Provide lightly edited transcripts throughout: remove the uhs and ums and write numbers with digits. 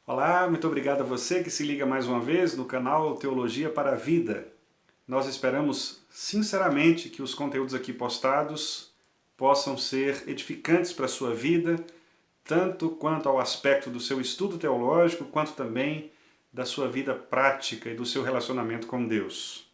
Olá, muito obrigado a você que se liga mais uma vez no canal Teologia para a Vida. Nós esperamos sinceramente que os conteúdos aqui postados possam ser edificantes para a sua vida, tanto quanto ao aspecto do seu estudo teológico, quanto também da sua vida prática e do seu relacionamento com Deus.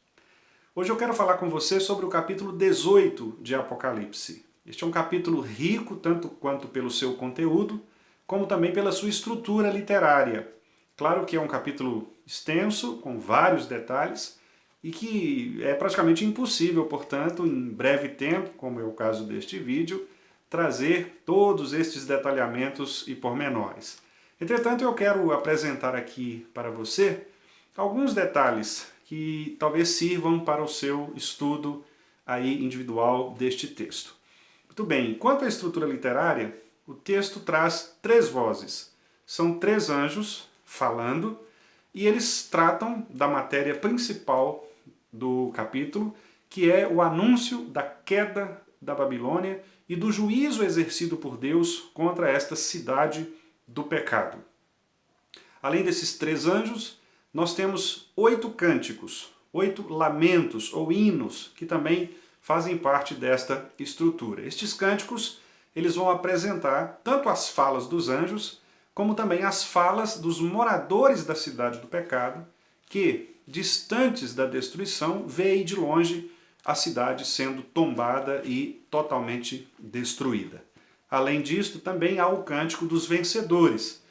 Hoje eu quero falar com você sobre o capítulo 18 de Apocalipse. Este é um capítulo rico, tanto quanto pelo seu conteúdo, como também pela sua estrutura literária. Claro que é um capítulo extenso, com vários detalhes, e que é praticamente impossível, portanto, em breve tempo, como é o caso deste vídeo, trazer todos estes detalhamentos e pormenores. Entretanto, eu quero apresentar aqui para você alguns detalhes que talvez sirvam para o seu estudo aí individual deste texto. Muito bem, quanto à estrutura literária, o texto traz três vozes. São três anjos falando e eles tratam da matéria principal do capítulo, que é o anúncio da queda da Babilônia e do juízo exercido por Deus contra esta cidade do pecado. Além desses três anjos, nós temos 8 cânticos, 8 lamentos ou hinos, que também fazem parte desta estrutura. Estes cânticos eles vão apresentar tanto as falas dos anjos, como também as falas dos moradores da cidade do pecado, que, distantes da destruição, veem de longe a cidade sendo tombada e totalmente destruída. Além disto, também há o cântico dos vencedores,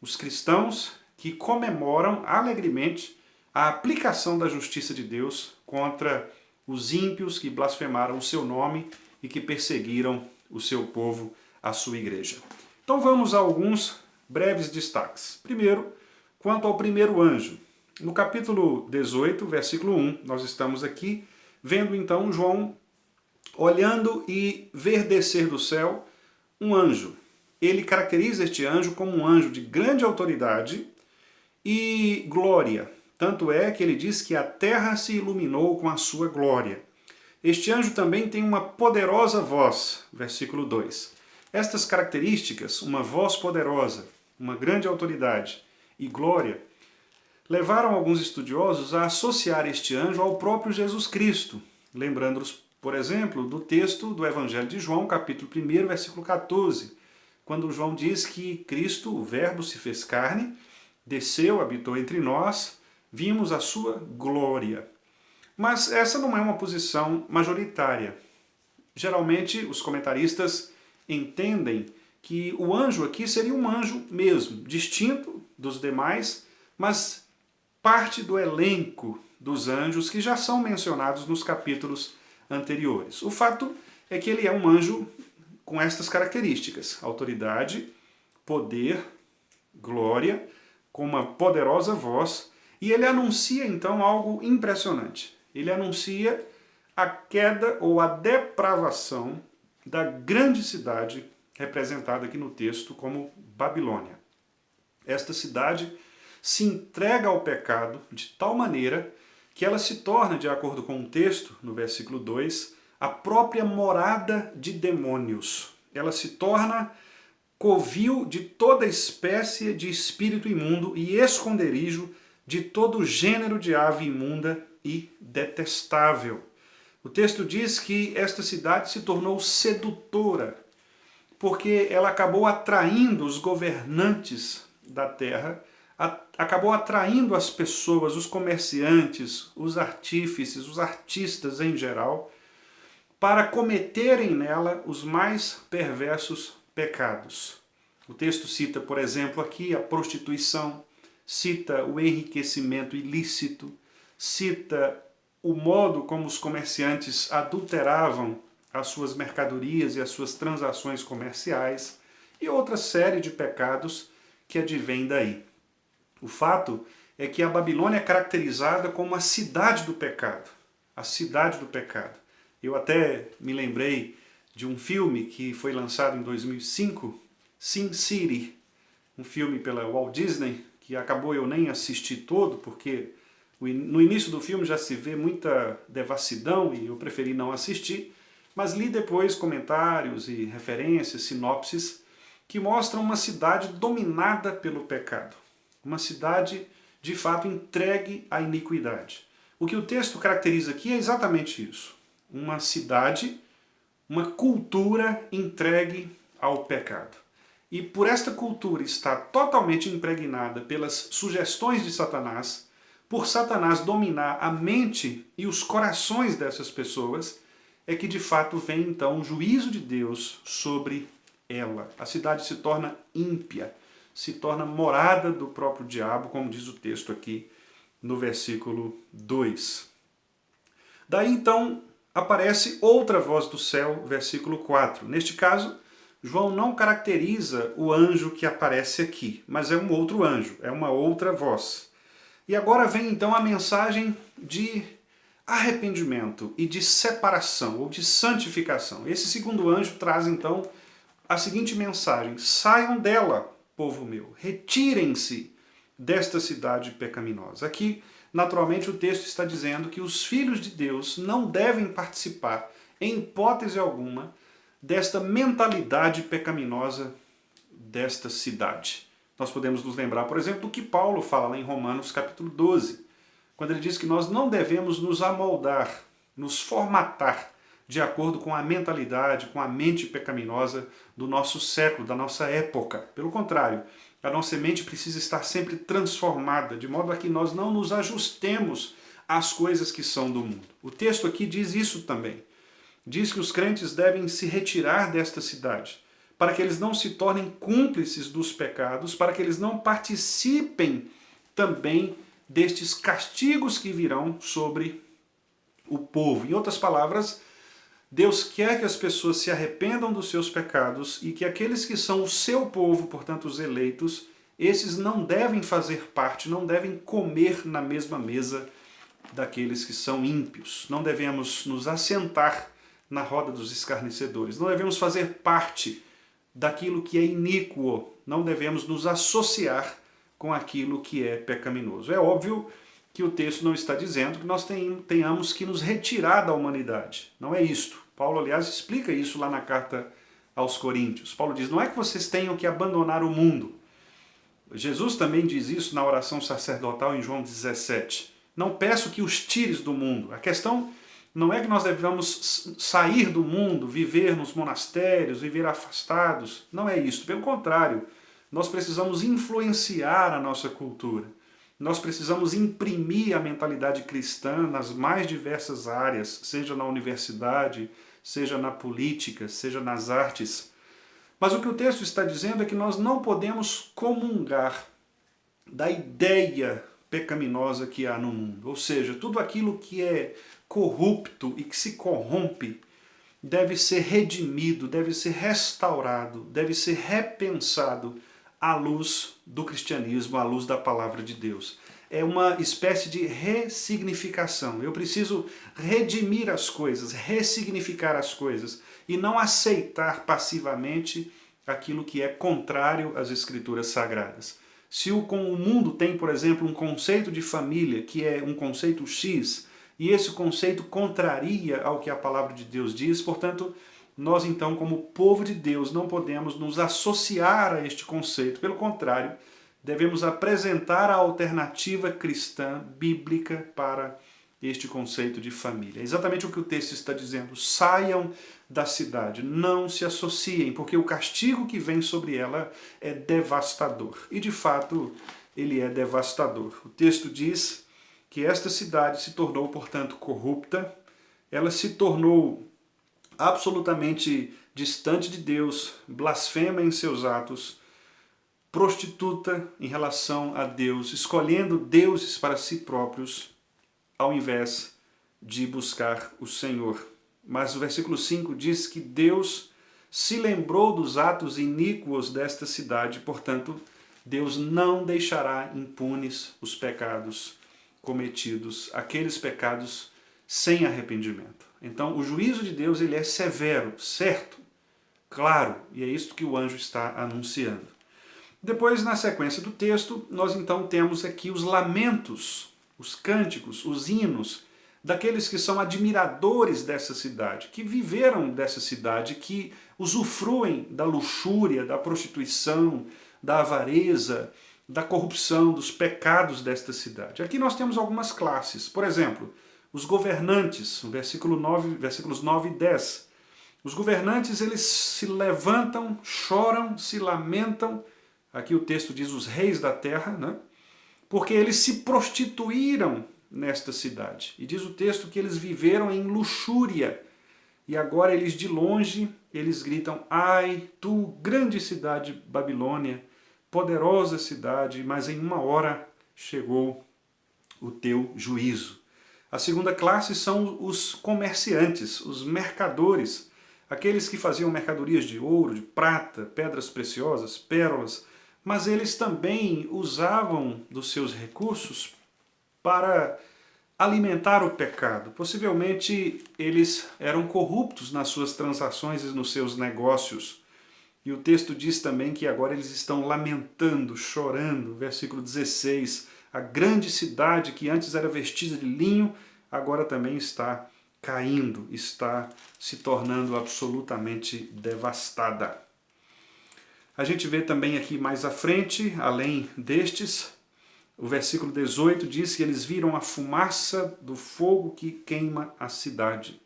os cristãos que comemoram alegremente a aplicação da justiça de Deus contra os ímpios que blasfemaram o seu nome e que perseguiram o seu povo, a sua igreja. Então vamos a alguns breves destaques. Primeiro, quanto ao primeiro anjo. No capítulo 18, versículo 1, nós estamos aqui vendo então João olhando e ver descer do céu um anjo. Ele caracteriza este anjo como um anjo de grande autoridade e glória. Tanto é que ele diz que a terra se iluminou com a sua glória. Este anjo também tem uma poderosa voz, versículo 2. Estas características, uma voz poderosa, uma grande autoridade e glória, levaram alguns estudiosos a associar este anjo ao próprio Jesus Cristo, lembrando-os, por exemplo, do texto do Evangelho de João, capítulo 1, versículo 14, quando João diz que Cristo, o Verbo, se fez carne, desceu, habitou entre nós, vimos a sua glória. Mas essa não é uma posição majoritária. Geralmente, os comentaristas entendem que o anjo aqui seria um anjo mesmo, distinto dos demais, mas parte do elenco dos anjos que já são mencionados nos capítulos anteriores. O fato é que ele é um anjo com estas características: autoridade, poder, glória, com uma poderosa voz, e ele anuncia então algo impressionante. Ele anuncia a queda ou a depravação da grande cidade representada aqui no texto como Babilônia. Esta cidade se entrega ao pecado de tal maneira que ela se torna, de acordo com o texto, no versículo 2, a própria morada de demônios. Ela se torna covil de toda espécie de espírito imundo e esconderijo de todo gênero de ave imunda e detestável. O texto diz que esta cidade se tornou sedutora, porque ela acabou atraindo os governantes da terra, acabou atraindo as pessoas, os comerciantes, os artífices, os artistas em geral, para cometerem nela os mais perversos pecados. O texto cita, por exemplo, aqui a prostituição, cita o enriquecimento ilícito, cita o modo como os comerciantes adulteravam as suas mercadorias e as suas transações comerciais e outra série de pecados que advém daí. O fato é que a Babilônia é caracterizada como a cidade do pecado. A cidade do pecado. Eu até me lembrei de um filme que foi lançado em 2005, Sin City, um filme pela Walt Disney, que acabou eu nem assistir todo, porque no início do filme já se vê muita devassidão e eu preferi não assistir, mas li depois comentários e referências, sinopses, que mostram uma cidade dominada pelo pecado. Uma cidade, de fato, entregue à iniquidade. O que o texto caracteriza aqui é exatamente isso. Uma cidade, uma cultura entregue ao pecado. E por esta cultura estar totalmente impregnada pelas sugestões de Satanás, por Satanás dominar a mente e os corações dessas pessoas, é que de fato vem então o juízo de Deus sobre ela. A cidade se torna ímpia, se torna morada do próprio diabo, como diz o texto aqui no versículo 2. Daí então aparece outra voz do céu, versículo 4. Neste caso, João não caracteriza o anjo que aparece aqui, mas é um outro anjo, é uma outra voz. E agora vem então a mensagem de arrependimento e de separação, ou de santificação. Esse segundo anjo traz então a seguinte mensagem: saiam dela, povo meu, retirem-se desta cidade pecaminosa. Aqui, naturalmente, o texto está dizendo que os filhos de Deus não devem participar, em hipótese alguma, desta mentalidade pecaminosa desta cidade. Nós podemos nos lembrar, por exemplo, do que Paulo fala lá em Romanos capítulo 12, quando ele diz que nós não devemos nos amoldar, nos formatar de acordo com a mentalidade, com a mente pecaminosa do nosso século, da nossa época. Pelo contrário, a nossa mente precisa estar sempre transformada, de modo a que nós não nos ajustemos às coisas que são do mundo. O texto aqui diz isso também. Diz que os crentes devem se retirar desta cidade, para que eles não se tornem cúmplices dos pecados, para que eles não participem também destes castigos que virão sobre o povo. Em outras palavras, Deus quer que as pessoas se arrependam dos seus pecados e que aqueles que são o seu povo, portanto os eleitos, esses não devem fazer parte, não devem comer na mesma mesa daqueles que são ímpios. Não devemos nos assentar na roda dos escarnecedores. Não devemos fazer parte daquilo que é iníquo. Não devemos nos associar com aquilo que é pecaminoso. É óbvio que o texto não está dizendo que nós tenhamos que nos retirar da humanidade. Não é isto. Paulo, aliás, explica isso lá na carta aos Coríntios. Paulo diz, não é que vocês tenham que abandonar o mundo. Jesus também diz isso na oração sacerdotal em João 17. Não peço que os tires do mundo. A questão não é que nós devemos sair do mundo, viver nos monastérios, viver afastados. Não é isso. Pelo contrário, nós precisamos influenciar a nossa cultura. Nós precisamos imprimir a mentalidade cristã nas mais diversas áreas, seja na universidade, seja na política, seja nas artes. Mas o que o texto está dizendo é que nós não podemos comungar da ideia pecaminosa que há no mundo. Ou seja, tudo aquilo que é corrupto e que se corrompe deve ser redimido, deve ser restaurado, deve ser repensado à luz do cristianismo, à luz da palavra de Deus. É uma espécie de ressignificação. Eu preciso redimir as coisas, ressignificar as coisas e não aceitar passivamente aquilo que é contrário às escrituras sagradas. Se o mundo tem, por exemplo, um conceito de família que é um conceito X, e esse conceito contraria ao que a palavra de Deus diz, portanto, nós então, como povo de Deus, não podemos nos associar a este conceito. Pelo contrário, devemos apresentar a alternativa cristã, bíblica, para este conceito de família. É exatamente o que o texto está dizendo. Saiam da cidade, não se associem, porque o castigo que vem sobre ela é devastador. E de fato, ele é devastador. O texto diz que esta cidade se tornou, portanto, corrupta, ela se tornou absolutamente distante de Deus, blasfema em seus atos, prostituta em relação a Deus, escolhendo deuses para si próprios, ao invés de buscar o Senhor. Mas o versículo 5 diz que Deus se lembrou dos atos iníquos desta cidade, portanto, Deus não deixará impunes os pecados cometidos, aqueles pecados sem arrependimento. Então, o juízo de Deus ele é severo, certo, claro, e é isso que o anjo está anunciando. Depois, na sequência do texto, nós então temos aqui os lamentos, os cânticos, os hinos daqueles que são admiradores dessa cidade, que viveram dessa cidade, que usufruem da luxúria, da prostituição, da avareza, da corrupção, dos pecados desta cidade. Aqui nós temos algumas classes. Por exemplo, os governantes, no versículos 9 e 10. Os governantes, eles se levantam, choram, se lamentam. Aqui o texto diz os reis da terra, né? Porque eles se prostituíram nesta cidade. E diz o texto que eles viveram em luxúria. E agora eles de longe, eles gritam: ai, tu grande cidade Babilônia, poderosa cidade, mas em uma hora chegou o teu juízo. A segunda classe são os comerciantes, os mercadores, aqueles que faziam mercadorias de ouro, de prata, pedras preciosas, pérolas, mas eles também usavam dos seus recursos para alimentar o pecado. Possivelmente eles eram corruptos nas suas transações e nos seus negócios. E o texto diz também que agora eles estão lamentando, chorando. Versículo 16, a grande cidade que antes era vestida de linho, agora também está caindo, está se tornando absolutamente devastada. A gente vê também aqui mais à frente, além destes, o versículo 18 diz que eles viram a fumaça do fogo que queima a cidade.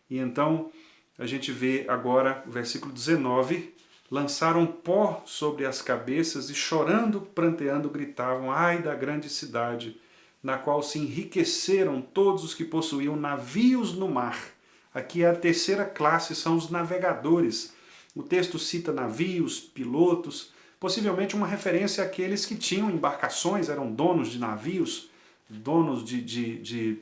E então a gente vê agora o versículo 19, lançaram pó sobre as cabeças e chorando, pranteando, gritavam: ai da grande cidade, na qual se enriqueceram todos os que possuíam navios no mar. Aqui é a terceira classe, são os navegadores. O texto cita navios, pilotos, possivelmente uma referência àqueles que tinham embarcações, eram donos de navios, donos de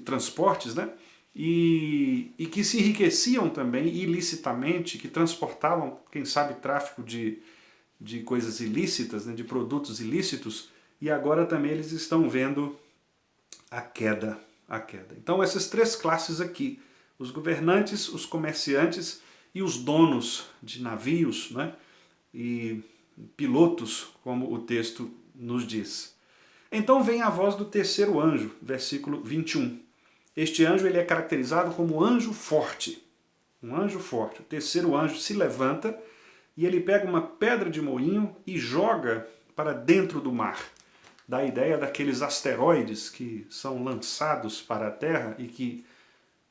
transportes, né? E que se enriqueciam também ilicitamente, que transportavam, quem sabe, tráfico de coisas ilícitas, né? De produtos ilícitos, e agora também eles estão vendo a queda. Então essas três classes aqui, os governantes, os comerciantes e os donos de navios, né? E pilotos, como o texto nos diz. Então vem a voz do terceiro anjo, versículo 21. Este anjo ele é caracterizado como anjo forte. Um anjo forte. O terceiro anjo se levanta e ele pega uma pedra de moinho e joga para dentro do mar. Dá a ideia daqueles asteroides que são lançados para a Terra e que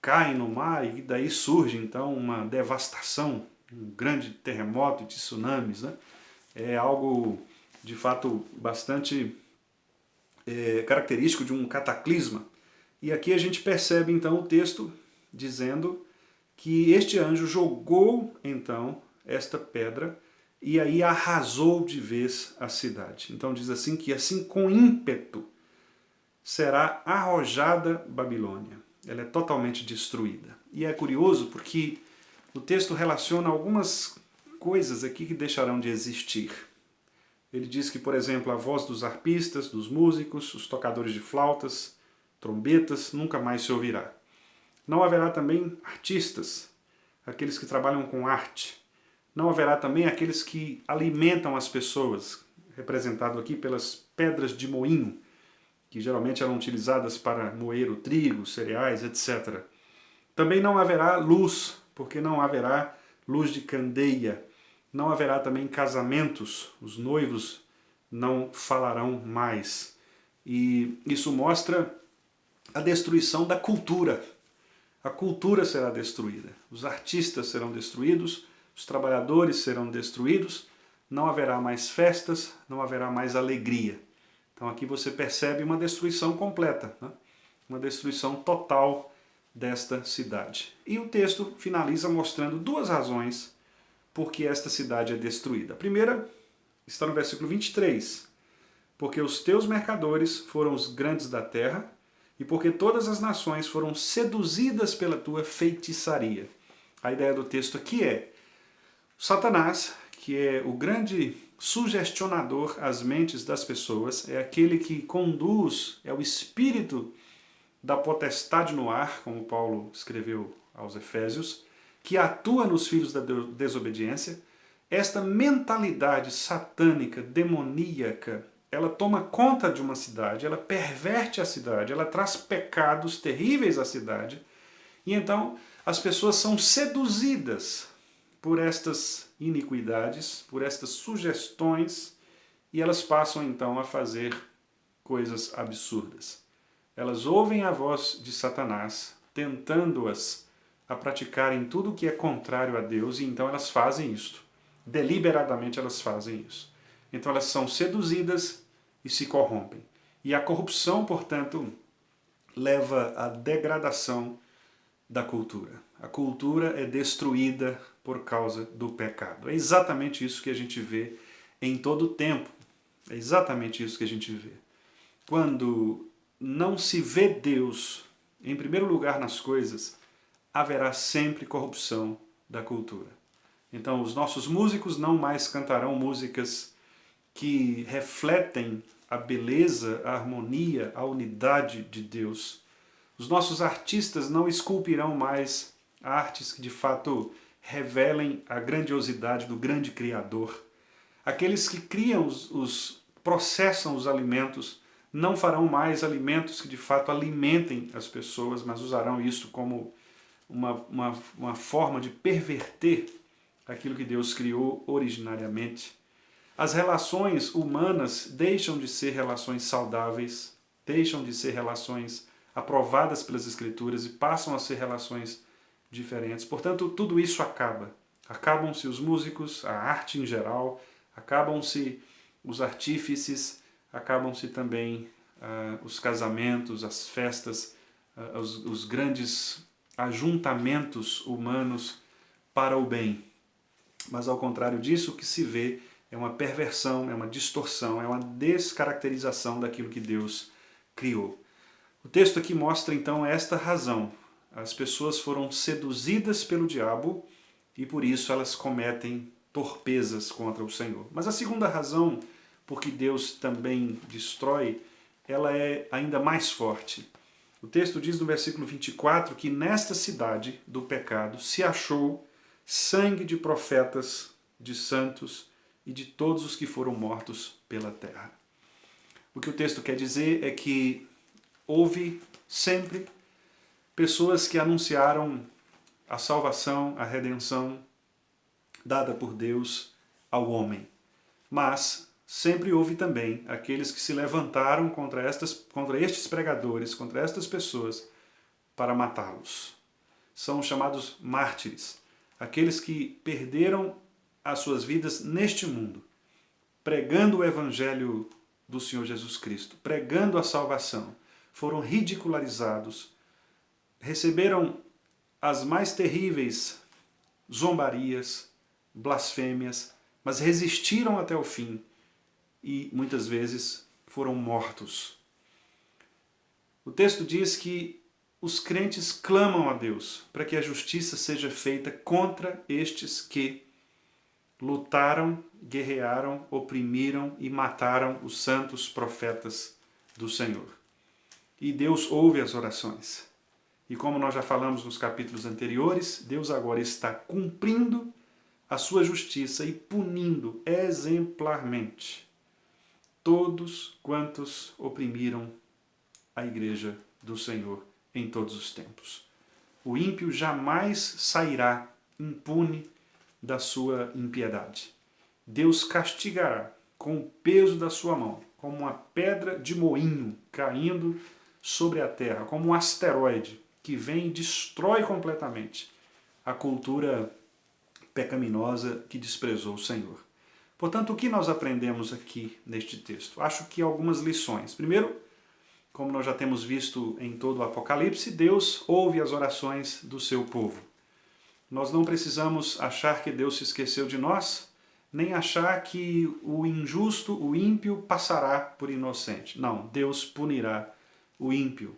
caem no mar, e daí surge então uma devastação, um grande terremoto de tsunamis, né? É algo de fato bastante característico de um cataclisma. E aqui a gente percebe então o texto dizendo que este anjo jogou então esta pedra e aí arrasou de vez a cidade. Então diz assim que assim com ímpeto será arrojada Babilônia. Ela é totalmente destruída. E é curioso porque o texto relaciona algumas coisas aqui que deixarão de existir. Ele diz que, por exemplo, a voz dos arpistas, dos músicos, os tocadores de flautas, trombetas, nunca mais se ouvirá. Não haverá também artistas, aqueles que trabalham com arte. Não haverá também aqueles que alimentam as pessoas, representado aqui pelas pedras de moinho, que geralmente eram utilizadas para moer o trigo, cereais, etc. Também não haverá luz, porque não haverá luz de candeia. Não haverá também casamentos, os noivos não falarão mais. E isso mostra a destruição da cultura. A cultura será destruída, os artistas serão destruídos, os trabalhadores serão destruídos, não haverá mais festas, não haverá mais alegria. Então aqui você percebe uma destruição completa, né? Uma destruição total desta cidade. E o texto finaliza mostrando duas razões por que esta cidade é destruída. A primeira está no versículo 23. Porque os teus mercadores foram os grandes da terra, e porque todas as nações foram seduzidas pela tua feitiçaria. A ideia do texto aqui é Satanás, que é o grande sugestionador às mentes das pessoas, é aquele que conduz, é o espírito da potestade no ar, como Paulo escreveu aos Efésios, que atua nos filhos da desobediência. Esta mentalidade satânica, demoníaca, ela toma conta de uma cidade, ela perverte a cidade, ela traz pecados terríveis à cidade, e então as pessoas são seduzidas por estas iniquidades, por estas sugestões, e elas passam então a fazer coisas absurdas. Elas ouvem a voz de Satanás, tentando-as a praticarem tudo o que é contrário a Deus, e então elas fazem isto. Deliberadamente elas fazem isso. Então elas são seduzidas e se corrompem. E a corrupção, portanto, leva à degradação da cultura. A cultura é destruída por causa do pecado. É exatamente isso que a gente vê em todo o tempo. É exatamente isso que a gente vê. Quando não se vê Deus em primeiro lugar nas coisas, haverá sempre corrupção da cultura. Então, os nossos músicos não mais cantarão músicas que refletem a beleza, a harmonia, a unidade de Deus. Os nossos artistas não esculpirão mais artes que de fato revelem a grandiosidade do grande Criador. Aqueles que criam processam os alimentos não farão mais alimentos que de fato alimentem as pessoas, mas usarão isso como uma forma de perverter aquilo que Deus criou originariamente. As relações humanas deixam de ser relações saudáveis, deixam de ser relações aprovadas pelas Escrituras e passam a ser relações diferentes. Portanto, tudo isso acaba. Acabam-se os músicos, a arte em geral, acabam-se os artífices, acabam-se também os casamentos, as festas, os grandes ajuntamentos humanos para o bem. Mas ao contrário disso, o que se vê é uma perversão, é uma distorção, é uma descaracterização daquilo que Deus criou. O texto aqui mostra então esta razão. As pessoas foram seduzidas pelo diabo e por isso elas cometem torpezas contra o Senhor. Mas a segunda razão por que Deus também destrói, ela é ainda mais forte. O texto diz no versículo 24 que nesta cidade do pecado se achou sangue de profetas, de santos e de todos os que foram mortos pela terra. O que o texto quer dizer é que houve sempre pessoas que anunciaram a salvação, a redenção dada por Deus ao homem. Mas sempre houve também aqueles que se levantaram contra estes pregadores, contra estas pessoas, para matá-los. São chamados mártires, aqueles que perderam as suas vidas neste mundo, pregando o evangelho do Senhor Jesus Cristo, pregando a salvação, foram ridicularizados, receberam as mais terríveis zombarias, blasfêmias, mas resistiram até o fim e muitas vezes foram mortos. O texto diz que os crentes clamam a Deus para que a justiça seja feita contra estes que lutaram, guerrearam, oprimiram e mataram os santos profetas do Senhor. E Deus ouve as orações. E como nós já falamos nos capítulos anteriores, Deus agora está cumprindo a sua justiça e punindo exemplarmente todos quantos oprimiram a igreja do Senhor em todos os tempos. O ímpio jamais sairá impune da sua impiedade. Deus castigará com o peso da sua mão, como uma pedra de moinho caindo sobre a terra, como um asteroide que vem e destrói completamente a cultura pecaminosa que desprezou o Senhor. Portanto, o que nós aprendemos aqui neste texto? Acho que algumas lições. Primeiro, como nós já temos visto em todo o Apocalipse, Deus ouve as orações do seu povo. Nós não precisamos achar que Deus se esqueceu de nós, nem achar que o injusto, o ímpio, passará por inocente. Não, Deus punirá o ímpio.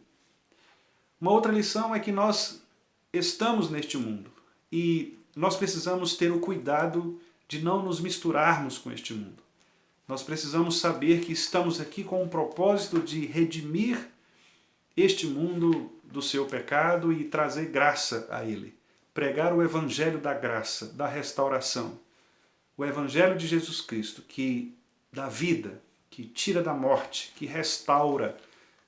Uma outra lição é que nós estamos neste mundo e nós precisamos ter o cuidado de não nos misturarmos com este mundo. Nós precisamos saber que estamos aqui com o propósito de redimir este mundo do seu pecado e trazer graça a ele. Pregar o evangelho da graça, da restauração. O evangelho de Jesus Cristo, que dá vida, que tira da morte, que restaura,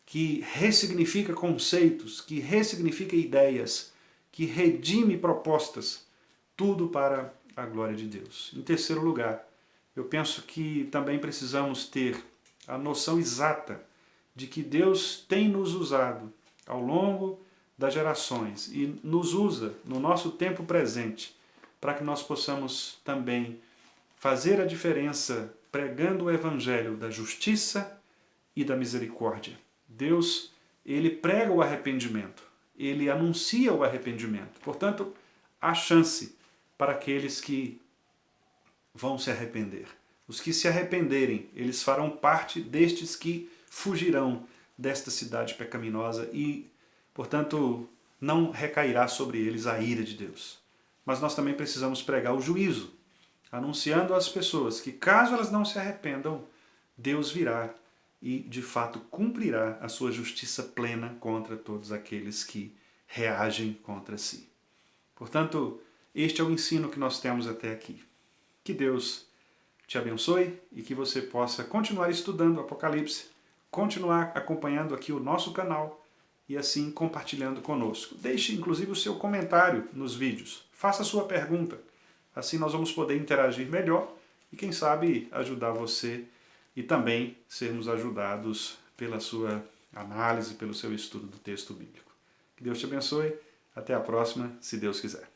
que ressignifica conceitos, que ressignifica ideias, que redime propostas, tudo para a glória de Deus. Em terceiro lugar, eu penso que também precisamos ter a noção exata de que Deus tem nos usado ao longo das gerações e nos usa no nosso tempo presente para que nós possamos também fazer a diferença pregando o evangelho da justiça e da misericórdia. Deus, ele prega o arrependimento, ele anuncia o arrependimento. Portanto, há chance para aqueles que vão se arrepender. Os que se arrependerem, eles farão parte destes que fugirão desta cidade pecaminosa e, portanto, não recairá sobre eles a ira de Deus. Mas nós também precisamos pregar o juízo, anunciando às pessoas que, caso elas não se arrependam, Deus virá e, de fato, cumprirá a sua justiça plena contra todos aqueles que reagem contra si. Portanto, este é o ensino que nós temos até aqui. Que Deus te abençoe e que você possa continuar estudando o Apocalipse, continuar acompanhando aqui o nosso canal e assim compartilhando conosco. Deixe inclusive o seu comentário nos vídeos, faça a sua pergunta, assim nós vamos poder interagir melhor e quem sabe ajudar você e também sermos ajudados pela sua análise, pelo seu estudo do texto bíblico. Que Deus te abençoe, até a próxima, se Deus quiser.